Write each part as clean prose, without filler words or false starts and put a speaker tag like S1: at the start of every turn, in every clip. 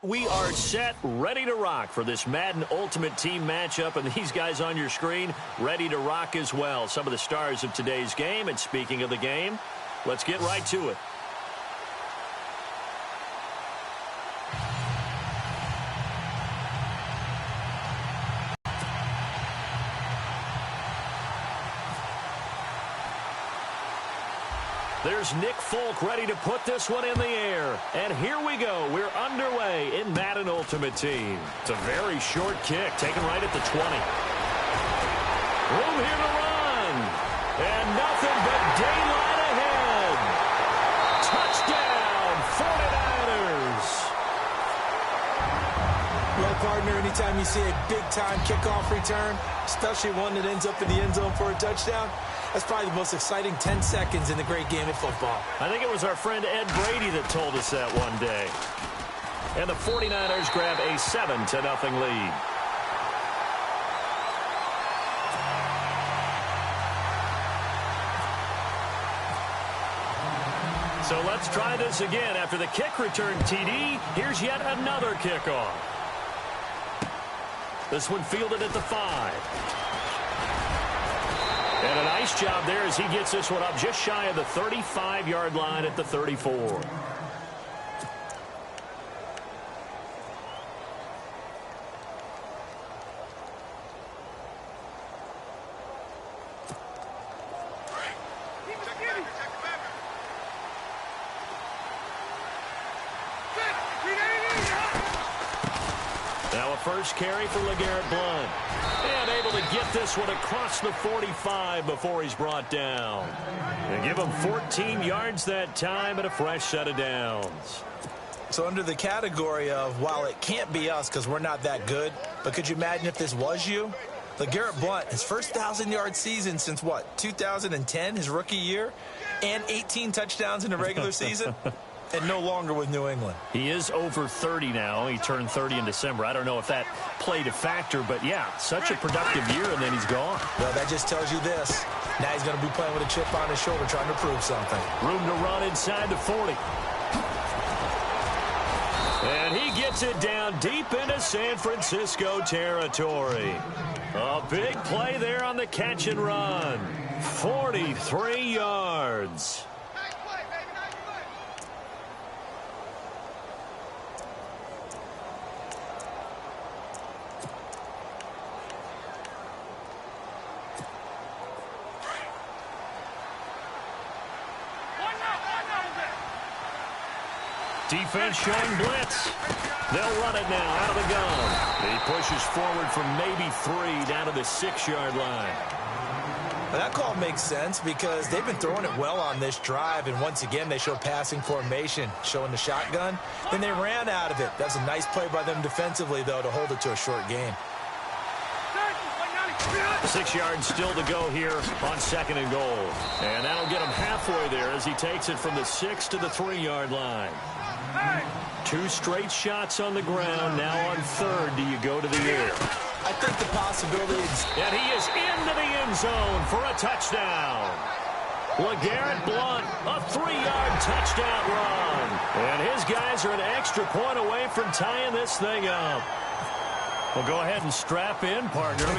S1: We are set, ready to rock for this Madden Ultimate Team matchup, and these guys on your screen ready to rock as well. Some of the stars of today's game, and speaking of the game, let's get right to it. There's Nick Folk ready to put this one in the air. And here we go. We're underway in Madden Ultimate Team. It's a very short kick, taken right at the 20. Room here to run. And nothing but daylight ahead. Touchdown, 49ers.
S2: Well, partner, anytime you see a big-time kickoff return, especially one that ends up in the end zone for a touchdown, that's probably the most exciting 10 seconds in the great game of football.
S1: I think it was our friend Ed Brady that told us that one day. And the 49ers grab a 7-0 lead. So let's try this again. After the kick return TD, here's yet another kickoff. This one fielded at the 5. And a nice job there as he gets this one up just shy of the 35-yard line at the 34. Now a first carry for LeGarrette Blount. And able to get this one across the 45 before he's brought down. They give him 14 yards that time and a fresh set of downs.
S2: So under the category of, while it can't be us because we're not that good, but could you imagine if this was you? LeGarrette Blount, his first 1,000-yard season since, what, 2010, his rookie year? And 18 touchdowns in the regular season? And no longer with New England.
S1: He is over 30 now. He turned 30 in December. I don't know if that played a factor, but yeah, such a productive year, and then he's gone.
S2: Well, that just tells you this. Now he's going to be playing with a chip on his shoulder trying to prove something.
S1: Room to run inside the 40. And he gets it down deep into San Francisco territory. A big play there on the catch and run. 43 yards. Defense showing blitz. They'll run it now out of the gun. He pushes forward from maybe 3 down to the 6-yard line.
S2: Well, that call makes sense because they've been throwing it well on this drive, and once again they show passing formation, showing the shotgun. Then they ran out of it. That's a nice play by them defensively, though, to hold it to a short game.
S1: 6 yards still to go here on 2nd and goal. And that'll get him halfway there as he takes it from the 6 to the 3-yard line. 2 straight shots on the ground. Now on 3rd, do you go to the air?
S2: I think the possibility is...
S1: And he is into the end zone for a touchdown. LeGarrette Blount, a 3-yard touchdown run. And his guys are an extra point away from tying this thing up. Well, go ahead and strap in, partner.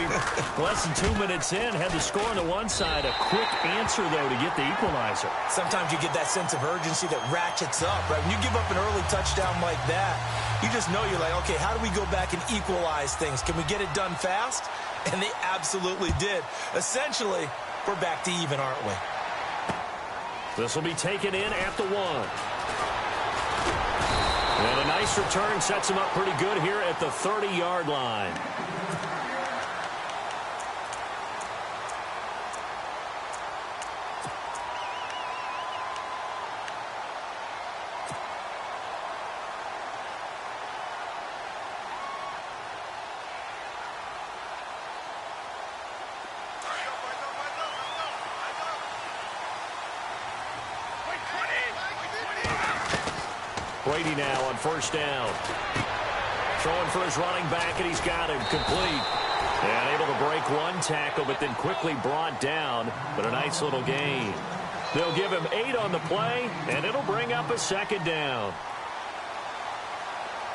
S1: Less than 2 minutes in, had the score on the one side. A quick answer, though, to get the equalizer.
S2: Sometimes you get that sense of urgency that ratchets up, right? When you give up an early touchdown like that, you just know you're like, okay, how do we go back and equalize things? Can we get it done fast? And they absolutely did. Essentially, we're back to even, aren't we?
S1: This will be taken in at the 1. And a nice return sets him up pretty good here at the 30-yard line. Brady now on 1st down. Throwing for his running back, and he's got him complete. And able to break one tackle, but then quickly brought down. But a nice little gain. They'll give him 8 on the play, and it'll bring up a 2nd down.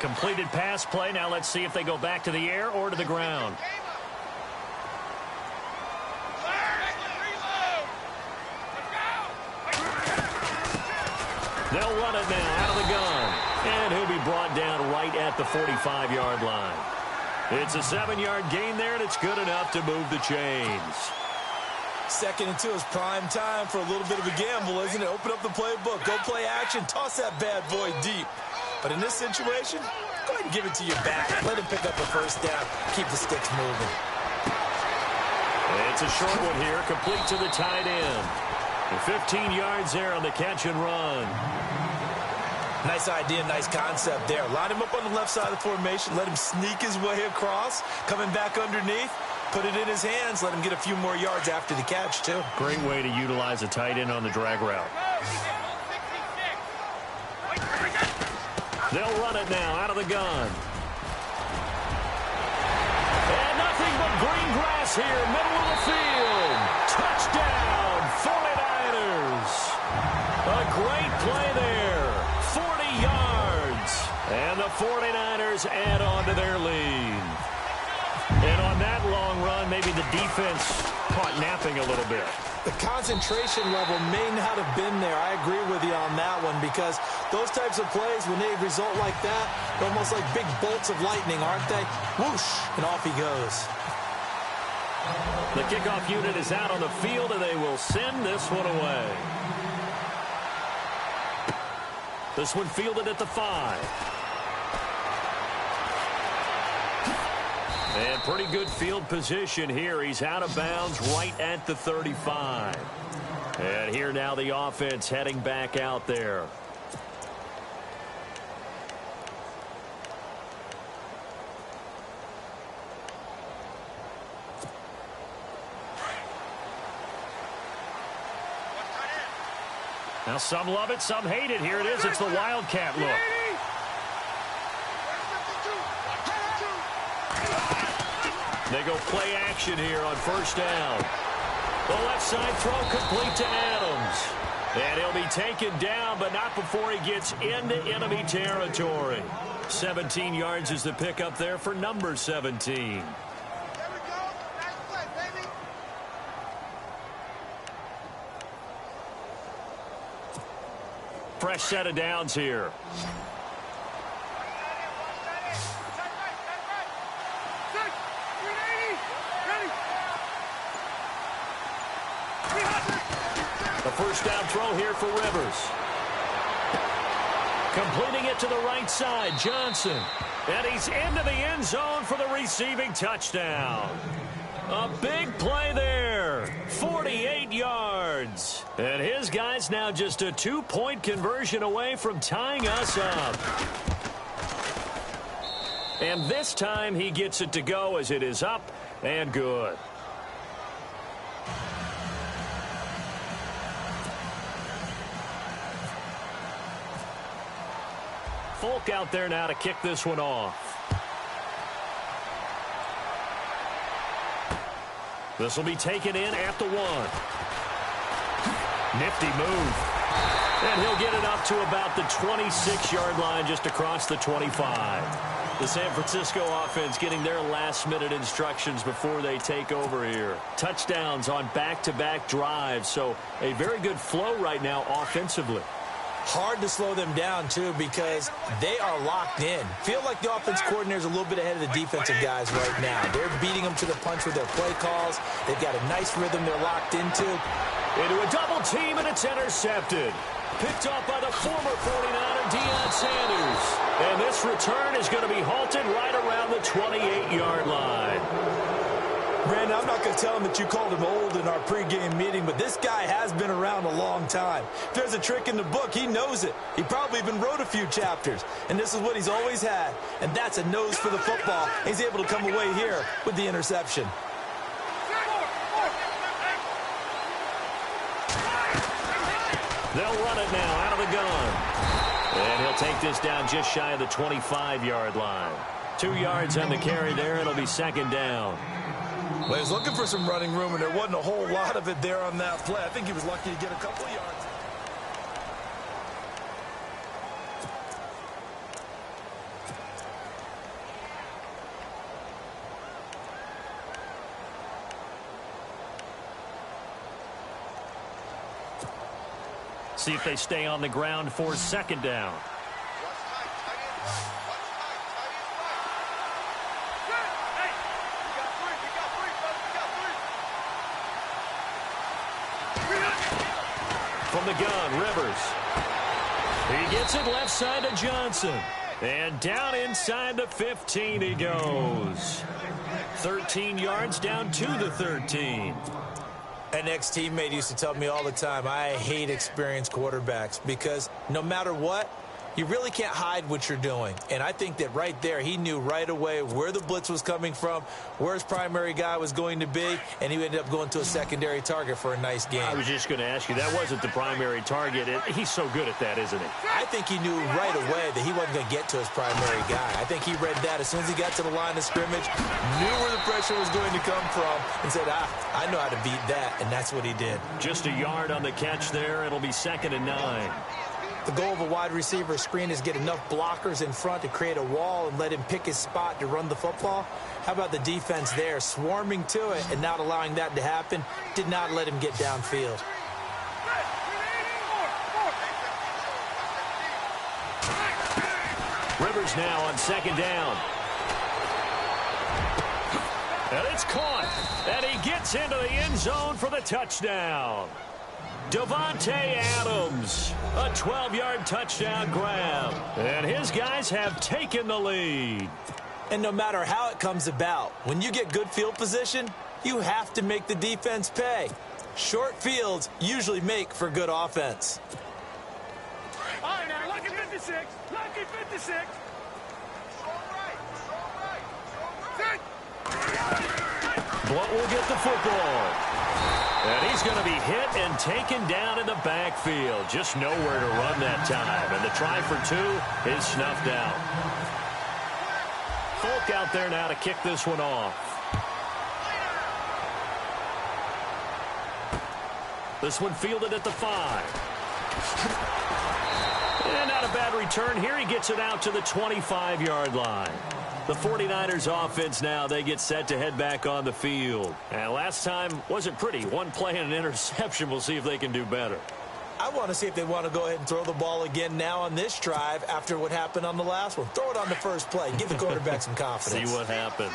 S1: Completed pass play. Now let's see if they go back to the air or to the ground. They'll run it now out of the gun. And he'll be brought down right at the 45-yard line. It's a 7-yard gain there, and it's good enough to move the chains.
S2: 2nd and 2 is prime time for a little bit of a gamble, isn't it? Open up the playbook. Go play action. Toss that bad boy deep. But in this situation, go ahead and give it to your back. Let him pick up a first down. Keep the sticks moving.
S1: It's a short one here, complete to the tight end. And 15 yards there on the catch and run.
S2: Nice idea, nice concept there. Line him up on the left side of the formation. Let him sneak his way across. Coming back underneath. Put it in his hands. Let him get a few more yards after the catch, too.
S1: Great way to utilize a tight end on the drag route. They'll run it now out of the gun. And nothing but green grass here, middle of the field. Touchdown, 49ers. A great play there. 40 yards. And the 49ers add on to their lead. And on that long run, maybe the defense caught napping a little bit.
S2: The concentration level may not have been there. I agree with you on that one, because those types of plays, when they result like that, they're almost like big bolts of lightning, aren't they? Whoosh, and off he goes.
S1: The kickoff unit is out on the field, and they will send this one away. This one fielded at the 5. And pretty good field position here. He's out of bounds right at the 35. And here now the offense heading back out there. Now some love it, some hate it. Here it is. It's the Wildcat look. They go play action here on first down. The left side throw complete to Adams. And he'll be taken down, but not before he gets into enemy territory. 17 yards is the pickup there for number 17. Fresh set of downs here. The first down throw here for Rivers. Completing it to the right side, Johnson. And he's into the end zone for the receiving touchdown. A big play there. 48 yards. And his guy's now just a 2-point conversion away from tying us up. And this time he gets it to go as it is up and good. Folk out there now to kick this one off. This will be taken in at the 1. Nifty move. And he'll get it up to about the 26-yard line, just across the 25. The San Francisco offense getting their last-minute instructions before they take over here. Touchdowns on back-to-back drives, so a very good flow right now offensively.
S2: Hard to slow them down, too, because they are locked in. Feel like the offense coordinator is a little bit ahead of the defensive guys right now. They're beating them to the punch with their play calls. They've got a nice rhythm they're locked into.
S1: Into a double team, and it's intercepted. Picked off by the former 49er, Deion Sanders. And this return is going to be halted right around the 28-yard line.
S2: Brandon, I'm not going to tell him that you called him old in our pregame meeting, but this guy has been around a long time. If there's a trick in the book, he knows it. He probably even wrote a few chapters, and this is what he's always had, and that's a nose for the football. He's able to come away here with the interception.
S1: They'll run it now out of the gun. And he'll take this down just shy of the 25-yard line. 2 yards on the carry there. It'll be second down.
S2: Well, he was looking for some running room, and there wasn't a whole lot of it there on that play. I think he was lucky to get a couple of yards.
S1: See if they stay on the ground for second down. From the gun, Rivers. He gets it left side to Johnson. And down inside the 15 he goes. 13 yards down to the 13.
S2: An ex-teammate used to tell me all the time, I hate experienced quarterbacks because no matter what, you really can't hide what you're doing. And I think that right there, he knew right away where the blitz was coming from, where his primary guy was going to be, and he ended up going to a secondary target for a nice game.
S1: I was just going to ask you, that wasn't the primary target. He's so good at that, isn't he?
S2: I think he knew right away that he wasn't going to get to his primary guy. I think he read that as soon as he got to the line of scrimmage, knew where the pressure was going to come from, and said, I know how to beat that, and that's what he did.
S1: Just a yard on the catch there. It'll be 2nd and 9.
S2: The goal of a wide receiver screen is get enough blockers in front to create a wall and let him pick his spot to run the football. How about the defense there, swarming to it and not allowing that to happen? Did not let him get downfield.
S1: Rivers now on 2nd down. And it's caught. And he gets into the end zone for the touchdown. Davante Adams, a 12-yard touchdown grab. And his guys have taken the lead.
S2: And no matter how it comes about, when you get good field position, you have to make the defense pay. Short fields usually make for good offense.
S3: All right, now, lucky 56. Lucky 56.
S1: Blunt will get the football. And he's going to be hit and taken down in the backfield. Just nowhere to run that time. And the try for 2 is snuffed out. Folk out there now to kick this one off. This one fielded at the 5. And not a bad return here. He gets it out to the 25-yard line. The 49ers offense now, they get set to head back on the field. And last time wasn't pretty. One play and an interception. We'll see if they can do better.
S2: I want to see if they want to go ahead and throw the ball again now on this drive after what happened on the last one. Throw it on the first play. Give the quarterback some confidence.
S1: See what happens.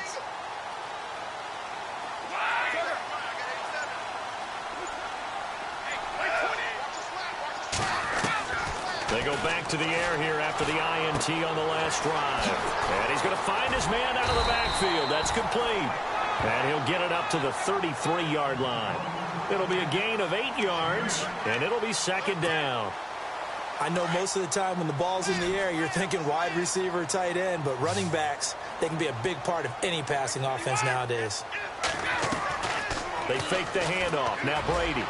S1: They go back to the air here after the INT on the last drive. And he's going to find his man out of the backfield. That's complete. And he'll get it up to the 33-yard line. It'll be a gain of 8 yards, and it'll be 2nd down.
S2: I know most of the time when the ball's in the air, you're thinking wide receiver, tight end, but running backs, they can be a big part of any passing offense nowadays.
S1: They fake the handoff. Now Brady.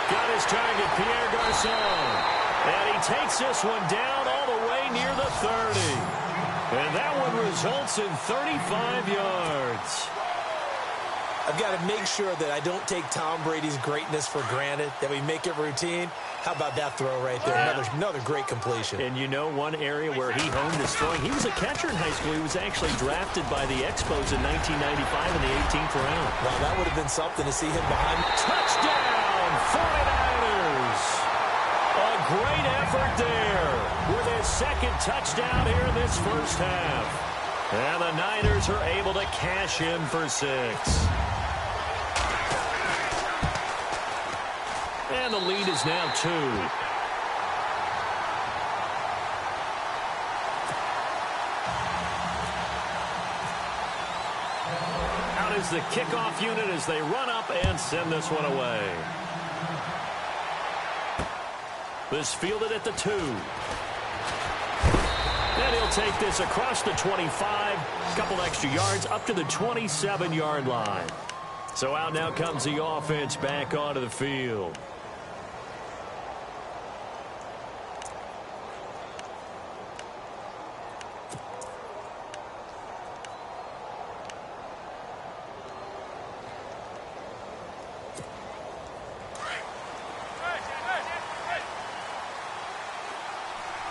S1: Got his target, Pierre Garçon. And he takes this one down all the way near the 30. And that one results in 35 yards.
S2: I've got to make sure that I don't take Tom Brady's greatness for granted, that we make it routine. How about that throw right there? Another great completion.
S1: And you know one area where he honed his throwing, he was a catcher in high school. He was actually drafted by the Expos in 1995 in the 18th round.
S2: Wow, that would have been something to see him behind.
S1: Touchdown, 49ers! A great effort there with his 2nd touchdown here in this first half. And the Niners are able to cash in for 6. And the lead is now 2. Out is the kickoff unit as they run up and send this one away. This fielded at the 2. And he'll take this across the 25. A couple extra yards up to the 27-yard line. So out now comes the offense back onto the field.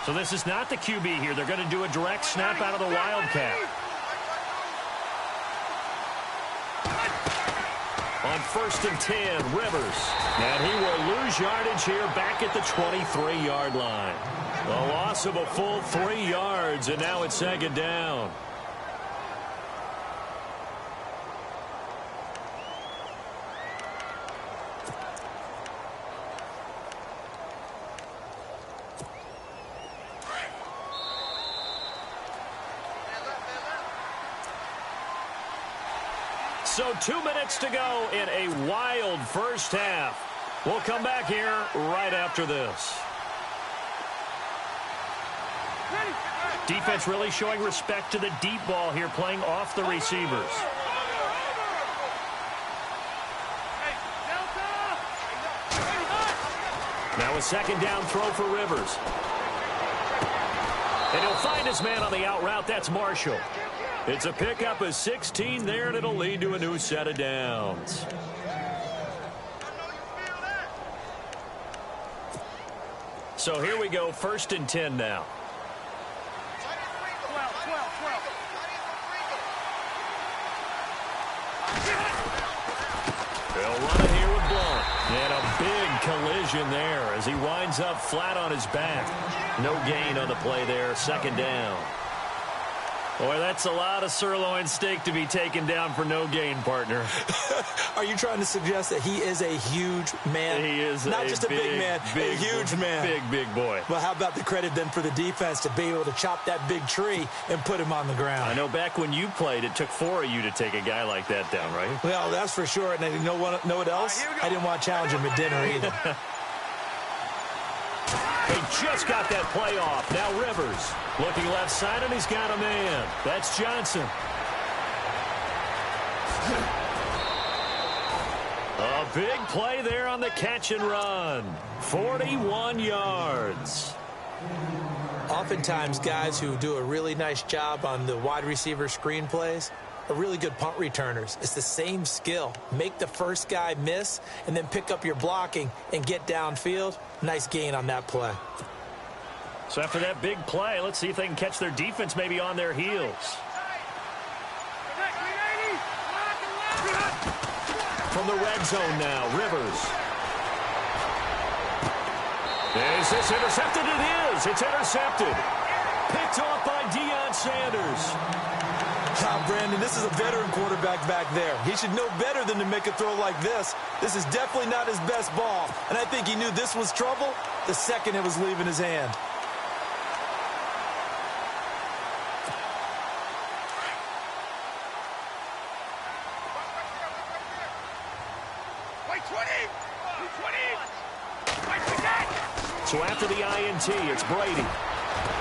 S1: So this is not the QB here. They're going to do a direct snap out of the Wildcat. On 1st and 10, Rivers. And he will lose yardage here back at the 23-yard line. A loss of a full 3 yards, and now it's 2nd down. So 2 minutes to go in a wild first half. We'll come back here right after this. Defense really showing respect to the deep ball here, playing off the receivers. Now a 2nd down throw for Rivers. And he'll find his man on the out route. That's Marshall. It's a pickup of 16 there, and it'll lead to a new set of downs. So here we go, 1st and 10 now. They'll run it here with Blunt. And a big collision there as he winds up flat on his back. No gain on the play there, 2nd down. Boy, that's a lot of sirloin steak to be taken down for no gain, partner.
S2: Are you trying to suggest that he is a huge man?
S1: He is
S2: not just a big man, a huge man.
S1: Big boy.
S2: Well, how about the credit then for the defense to be able to chop that big tree and put him on the ground?
S1: I know back when you played, it took 4 of you to take a guy like that down, right?
S2: Well, that's for sure. And you know what else? I didn't want to challenge him at dinner either.
S1: They just got that play off. Now Rivers looking left side, and he's got a man. That's Johnson. A big play there on the catch and run. 41 yards.
S2: Oftentimes, guys who do a really nice job on the wide receiver screen plays are really good punt returners. It's the same skill. Make the first guy miss and then pick up your blocking and get downfield. Nice gain on that play.
S1: So after that big play, let's see if they can catch their defense maybe on their heels. From the red zone now, Rivers. Is this intercepted? It is. It's intercepted. Picked off by Deion Sanders.
S2: Brandon, this is a veteran quarterback back there. He should know better than to make a throw like this. This is definitely not his best ball. And I think he knew this was trouble the second it was leaving his hand.
S1: So after the INT, it's Brady.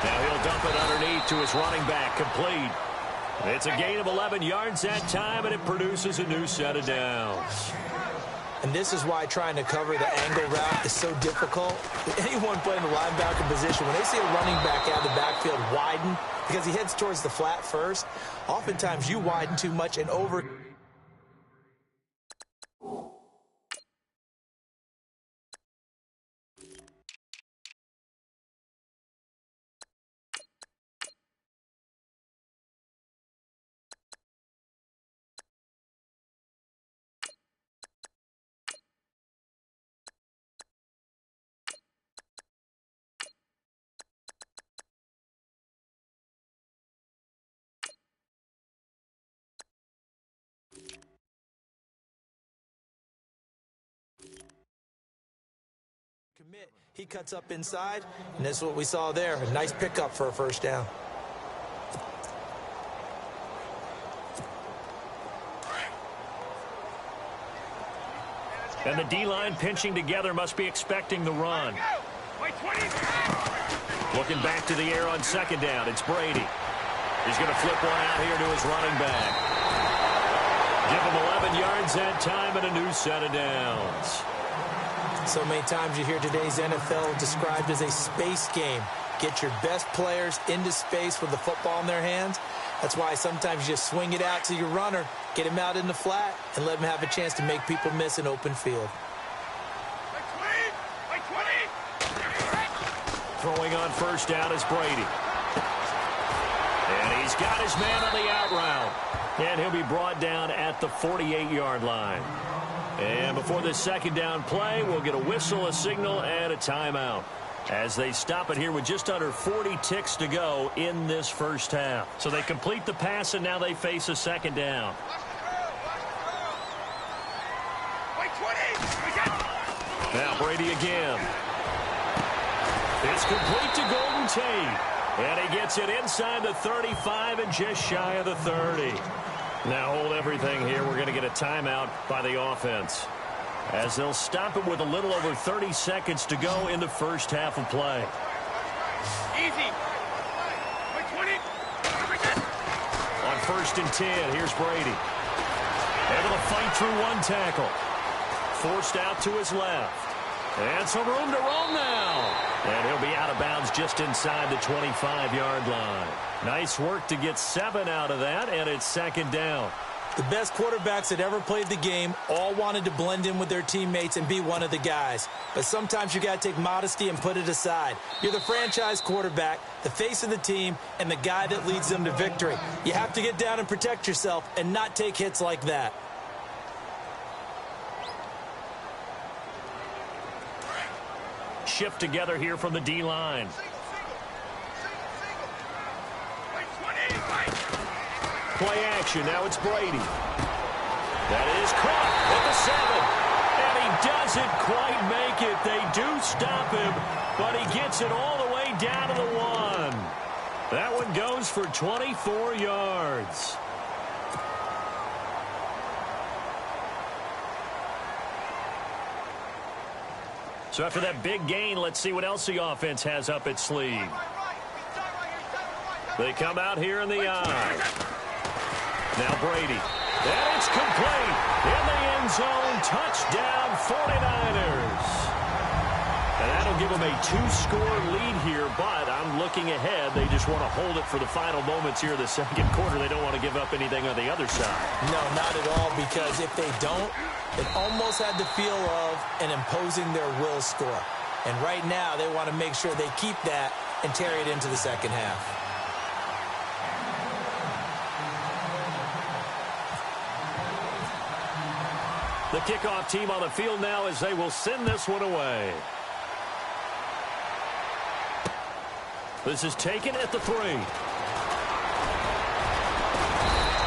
S1: Now he'll dump it underneath to his running back, complete. It's a gain of 11 yards that time, and it produces a new set of downs.
S2: And this is why trying to cover the angle route is so difficult. Anyone playing the linebacker position, when they see a running back out of the backfield widen, because he heads towards the flat first, oftentimes you widen too much and over... commit. He cuts up inside, and that's what we saw there. A nice pickup for a first down.
S1: And the D-line pinching together must be expecting the run. Looking back to the air on 2nd down. It's Brady. He's going to flip one out here to his running back. Give him 11 yards that time and a new set of downs.
S2: So many times you hear today's NFL described as a space game. Get your best players into space with the football in their hands. That's why sometimes you just swing it out to your runner, get him out in the flat, and let him have a chance to make people miss an open field.
S1: Throwing on first down is Brady. And he's got his man on the out route. And he'll be brought down at the 48-yard line. And before this second down play, we'll get a whistle, a signal, and a timeout as they stop it here with just under 40 ticks to go in this first half. So they complete the pass, and now they face a second down. Now Brady again. It's complete to Golden Tate. And he gets it inside the 35 and just shy of the 30. Now hold everything here. We're going to get a timeout by the offense, as they'll stop it with a little over 30 seconds to go in the first half of play.
S3: Easy.
S1: On 1st and 10, here's Brady. Able to fight through one tackle. Forced out to his left. And some room to roam now. And he'll be out of bounds just inside the 25-yard line. Nice work to get 7 out of that, and it's second down.
S2: The best quarterbacks that ever played the game all wanted to blend in with their teammates and be one of the guys. But sometimes you got to take modesty and put it aside. You're the franchise quarterback, the face of the team, and the guy that leads them to victory. You have to get down and protect yourself and not take hits like that.
S1: Shift together here from the D-line. Play action. Now it's Brady. That is caught at the 7. And he doesn't quite make it. They do stop him, but he gets it all the way down to the 1. That one goes for 24 yards. So after that big gain, let's see what else the offense has up its sleeve. They come out here in the eye. Now Brady. And it's complete. In the end zone. Touchdown 49ers. And that'll give them a 2-score lead here, but I'm looking ahead. They just want to hold it for the final moments here of the second quarter. They don't want to give up anything on the other side.
S2: No, not at all, because if they don't, it almost had the feel of an imposing their will score. And right now, they want to make sure they keep that and carry it into the second half.
S1: The kickoff team on the field now as they will send this one away. This is taken at the 3.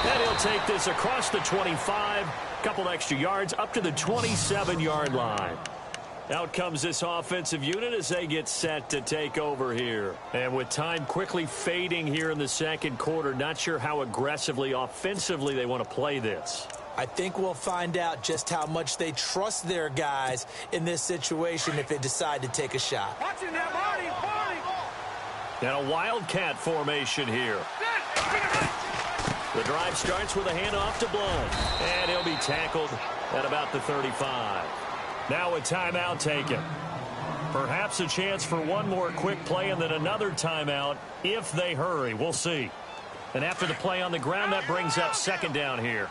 S1: And he'll take this across the 25. Couple extra yards up to the 27-yard line. Out comes this offensive unit as they get set to take over here. And with time quickly fading here in the second quarter, not sure how aggressively, offensively they want to play this.
S2: I think we'll find out just how much they trust their guys in this situation if they decide to take a shot.
S3: Watching that body.
S1: And a wildcat formation here. The drive starts with a handoff to Blunt. And he'll be tackled at about the 35. Now a timeout taken. Perhaps a chance for one more quick play and then another timeout if they hurry. We'll see. And after the play on the ground, that brings up second down here.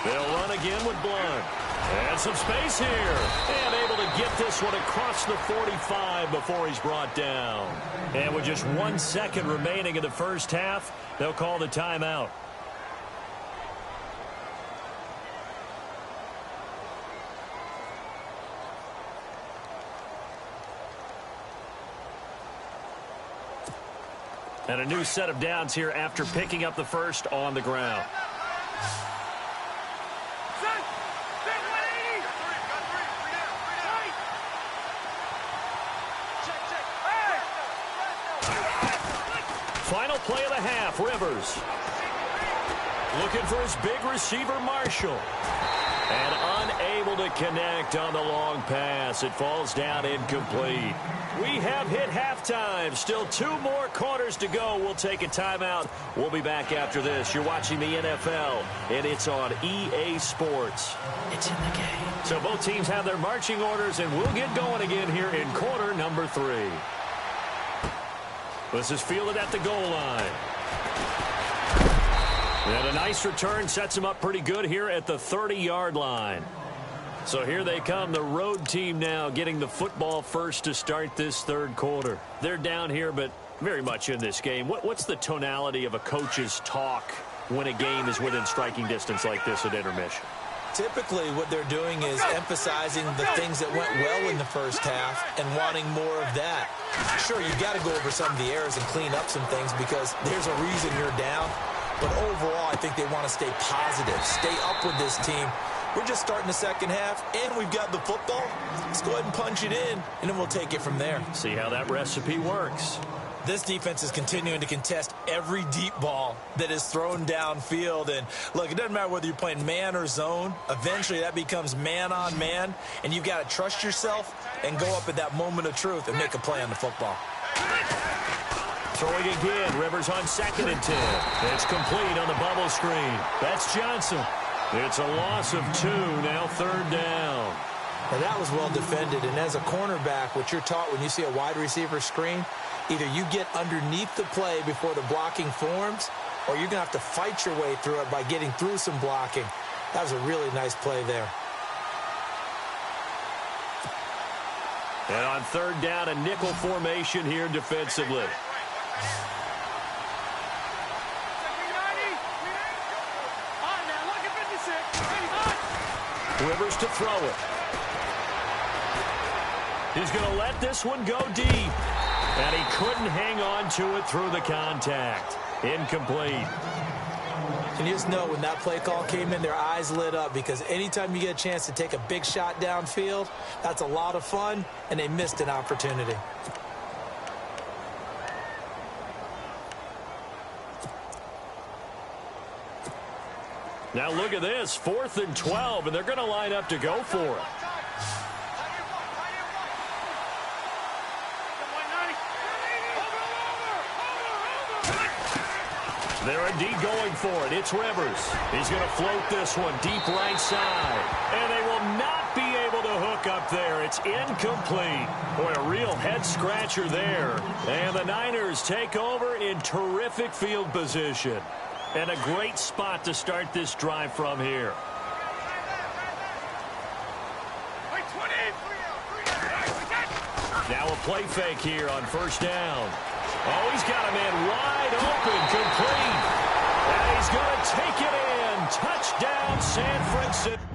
S1: They'll run again with Blunt. And some space here. And able to get this one across the 45 before he's brought down. And with just 1 second remaining in the first half, they'll call the timeout. And a new set of downs here after picking up the first on the ground. Final play of the half, Rivers. Looking for his big receiver, Marshall. And unable to connect on the long pass. It falls down incomplete. We have hit halftime. Still 2 more quarters to go. We'll take a timeout. We'll be back after this. You're watching the NFL, and it's on EA Sports. It's in the game. So both teams have their marching orders, and we'll get going again here in quarter number 3. This is fielded at the goal line. And a nice return sets him up pretty good here at the 30-yard line. So here they come, the road team now getting the football first to start this third quarter. They're down here, but very much in this game. What's the tonality of a coach's talk when a game is within striking distance like this at intermission?
S2: Typically, what they're doing is emphasizing the things that went well in the first half and wanting more of that. Sure, you've got to go over some of the errors and clean up some things because there's a reason you're down. But overall, I think they want to stay positive, stay up with this team. We're just starting the second half, and we've got the football. Let's go ahead and punch it in, and then we'll take it from there.
S1: See how that recipe works.
S2: This defense is continuing to contest every deep ball that is thrown downfield. And, look, it doesn't matter whether you're playing man or zone. Eventually, that becomes man-on-man, and you've got to trust yourself and go up at that moment of truth and make a play on the football.
S1: Throwing again, Rivers on 2nd and 10. It's complete on the bubble screen. That's Johnson. It's a loss of 2, now 3rd down.
S2: Now, that was well defended, and as a cornerback, what you're taught when you see a wide receiver screen, either you get underneath the play before the blocking forms, or you're going to have to fight your way through it by getting through some blocking. That was a really nice play there.
S1: And on 3rd down, a nickel formation here defensively. Rivers to throw it. He's going to let this one go deep. And he couldn't hang on to it through the contact. Incomplete.
S2: And you just know when that play call came in, their eyes lit up because anytime you get a chance to take a big shot downfield, that's a lot of fun, and they missed an opportunity.
S1: Now look at this, 4th and 12, and they're going to line up to go for it. They're indeed going for it. It's Rivers. He's going to float this one deep right side. And they will not be able to hook up there. It's incomplete. Boy, a real head-scratcher there. And the Niners take over in terrific field position. And a great spot to start this drive from here. Now a play fake here on 1st down. Oh, he's got a man wide open, complete. And he's going to take it in. Touchdown, San Francisco.